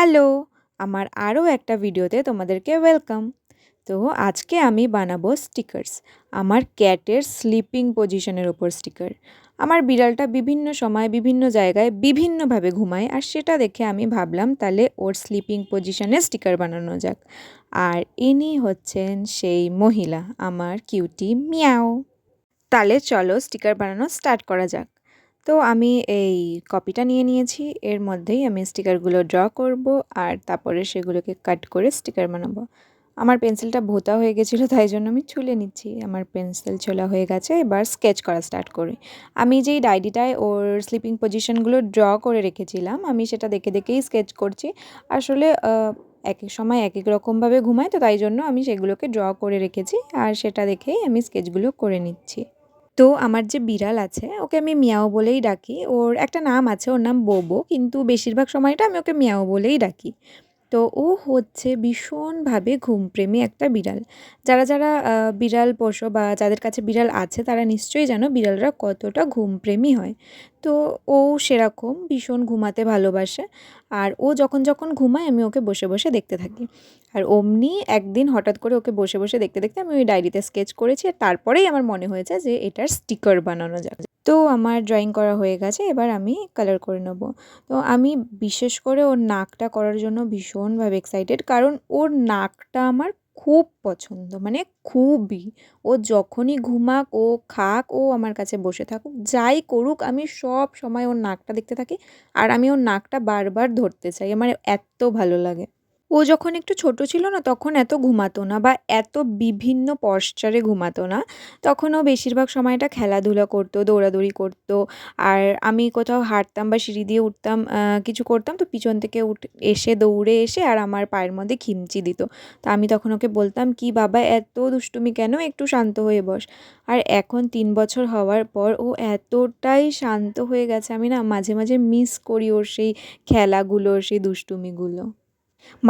Hello, আমার আরও একটা ভিডিওতে তোমাদেরকে ওয়েলকাম। তো আজকে আমি বানাবো স্টিকার্স। আমার ক্যাটের স্লিপিং পজিশনের ওপর স্টিকার। আমার বিড়ালটা বিভিন্ন সময় বিভিন্ন জায়গায় বিভিন্নভাবে ঘুমায়, আর সেটা দেখে আমি ভাবলাম তাহলে ওর স্লিপিং পজিশনে স্টিকার বানানো যাক। আর ইনি হচ্ছেন সেই মহিলা, আমার কিউটি মিয়াও। তাহলে চলো স্টিকার বানানো স্টার্ট করা যাক। তো আমি এই কপিটা নিয়ে নিয়েছি, এর মধ্যেই আমি স্টিকারগুলো ড্র করব আর তারপরে সেগুলোকে কাট করে স্টিকার বানাবো। আমার পেন্সিলটা ভোঁতা হয়ে গেছিলো, তাই জন্য আমি ছুলে নিচ্ছি। আমার পেন্সিল ছোলা হয়ে গেছে, এবার স্কেচ করা স্টার্ট করি। আমি যেই ডায়েরিটায় ওর স্লিপিং পজিশনগুলো ড্র করে রেখেছিলাম, আমি সেটা দেখে দেখেই স্কেচ করছি। আসলে এক এক সময় এক এক রকমভাবে ঘুমায়, তো তাই জন্য আমি সেগুলোকে ড্র করে রেখেছি আর সেটা দেখেই আমি স্কেচগুলো করে নিচ্ছি। তো আমার যে বিড়াল আছে ওকে আমি মিয়াও বলেই ডাকি। ওর একটা নাম আছে, ওর নাম বোবো, কিন্তু বেশিরভাগ সময়টা আমি ওকে মিয়াও বলেই ডাকি। তো ও হচ্ছে ভীষণভাবে ঘুমপ্রেমী একটা বিড়াল। যারা যারা বিড়াল পোষো বা যাদের কাছে বিড়াল আছে তারা নিশ্চয়ই জানো বিড়ালরা কতটা ঘুমপ্রেমী হয়। তো ও সেরকম ভীষণ ঘুমাতে ভালোবাসে। আর ও যখন যখন ঘুমায় আমি ওকে বসে বসে দেখতে থাকি। আর অমনি একদিন হঠাৎ করে ওকে বসে বসে দেখতে দেখতে আমি ওই ডায়েরিতে স্কেচ করেছি, আর তারপরেই আমার মনে হয়েছে যে এটার স্টিকার বানানো যাবে। তো আমার ড্রয়িং করা হয়ে গেছে, এবার আমি কালার করে নেব। তো আমি বিশেষ করে ওর নাকটা করার জন্য ভীষণভাবে এক্সাইটেড, কারণ ওর নাকটা আমার খুব পছন্দ, মানে খুবই। ও যখনই ঘুমাক, ও খাক, ও আমার কাছে বসে থাকুক, যাই করুক, আমি সব সময় ওর নাকটা দেখতে থাকি। আর আমি ওর নাকটা বারবার ধরতে চাই, আমার এত ভালো লাগে। ও যখন একটু ছোট ছিল না, তখন এত ঘুমাতো না বা এত বিভিন্ন পশ্চারে ঘুমাতো না। তখন ও বেশিরভাগ সময়টা খেলাধুলা করতো, দৌড়াদৌড়ি করতো। আর আমি কোথাও হাঁটতাম বা সিঁড়ি দিয়ে উঠতাম, কিছু করতাম, তো পিছন থেকে এসে দৌড়ে এসে আর আমার পায়ের মধ্যে খিমচি দিত। তো আমি তখন ওকে বলতাম, কি বাবা এত দুষ্টুমি কেন, একটু শান্ত হয়ে বস। আর এখন 3 বছর হওয়ার পর ও এতটাই শান্ত হয়ে গেছে, আমি না মাঝে মাঝে মিস করি ওর সেই খেলাগুলো, সেই দুষ্টুমিগুলো।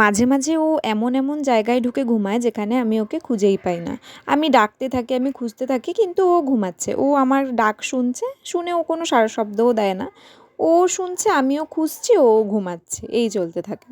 মাঝে মাঝে ও এমন এমন জায়গায় ঢুকে ঘুমায় যেখানে আমি ওকে খুঁজেই পাই না। আমি ডাকতে থাকি, আমি খুঁজতে থাকি, কিন্তু ও ঘুমাচ্ছে। ও আমার ডাক শুনছে, শুনে ও কোনো সাড়া শব্দও দেয় না। ও শুনছে, আমিও খুঁজছি, ও ঘুমাচ্ছে, এই চলতে থাকে।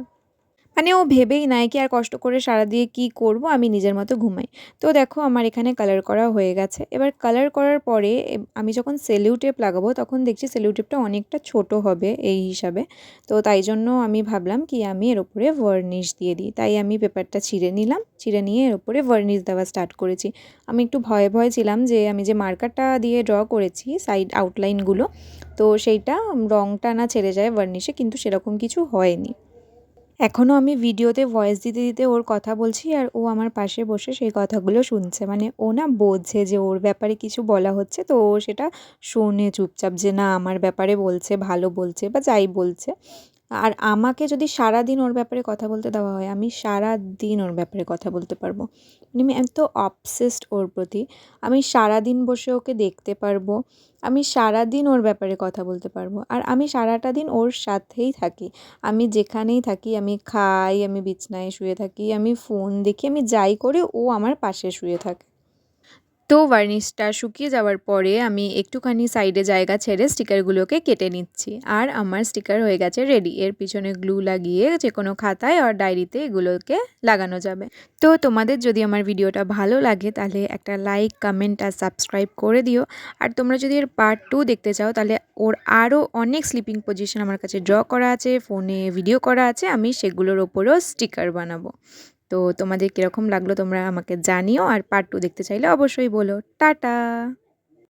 মানে ও ভেবেই নেয় কি আর কষ্ট করে সারা দিয়ে কি করব, আমি নিজের মতো ঘুমাই। তো দেখো আমার এখানে কালার করা হয়ে গেছে। এবার কালার করার পরে আমি যখন সেলো টেপ লাগাবো তখন দেখছি সেলো টেপটা অনেকটা ছোট হবে এই হিসাবে। তো তাই জন্য আমি ভাবলাম কি আমি এর উপরে ভার্নিশ দিয়ে দিই। তাই আমি পেপারটা ছিঁড়ে নিলাম, ছিঁড়ে নিয়ে এর উপরে ভার্নিশ দেওয়া স্টার্ট করেছি। আমি একটু ভয়ে ভয়ে ছিলাম যে আমি যে মার্কারটা দিয়ে ড্র করেছি সাইড আউটলাইনগুলো, তো সেইটা রঙটা না ছেড়ে যায় ভার্নিশে, কিন্তু সেরকম কিছু হয়নি। এখনও আমি ভিডিওতে ভয়েস দিতে দিতে ওর কথা বলছি আর ও আমার পাশে বসে সেই কথাগুলো শুনছে। মানে ও না বোঝে যে ওর ব্যাপারে কিছু বলা হচ্ছে, তো ও সেটা শোনে চুপচাপ, যে না আমার ব্যাপারে বলছে, ভালো বলছে বা যাই বলছে। আর আমাকে যদি সারাদিন ওর ব্যাপারে কথা বলতে দেওয়া হয়, আমি সারাদিন ওর ব্যাপারে কথা বলতে পারবো। মানে আমি এত অবসেসড ওর প্রতি। আমি সারাদিন বসে ওকে দেখতে পারবো, আমি সারাদিন ওর ব্যাপারে কথা বলতে পারবো, আর আমি সারাটা দিন ওর সাথেই থাকি। আমি যেখানেই থাকি, আমি খাই, আমি বিছানায় শুয়ে থাকি, আমি ফোন দেখি, আমি যাই করি, ও আমার পাশে শুয়ে থাকে। তো ভার্নিশটা শুকিয়ে যাওয়ার পরে আমি একটুখানি সাইডে জায়গা ছেড়ে স্টিকারগুলোকে কেটে নিচ্ছি, আর আমার স্টিকার হয়ে গেছে রেডি। এর পিছনে গ্লু লাগিয়ে যে কোনো খাতায় আর ডায়েরিতে এগুলোকে লাগানো যাবে। তো তোমাদের যদি আমার ভিডিওটা ভালো লাগে তাহলে একটা লাইক, কমেন্ট আর সাবস্ক্রাইব করে দিও। আর তোমরা যদি এর পার্ট 2 দেখতে চাও তাহলে ওর আরও অনেক স্লিপিং পজিশন আমার কাছে ড্র করা আছে, ফোনে ভিডিও করা আছে, আমি সেগুলোর ওপরেও স্টিকার বানাবো। তো তোমাদের কীরকম লাগলো তোমরা আমাকে জানিও, আর পার্ট 2 দেখতে চাইলে অবশ্যই বলো। টাটা।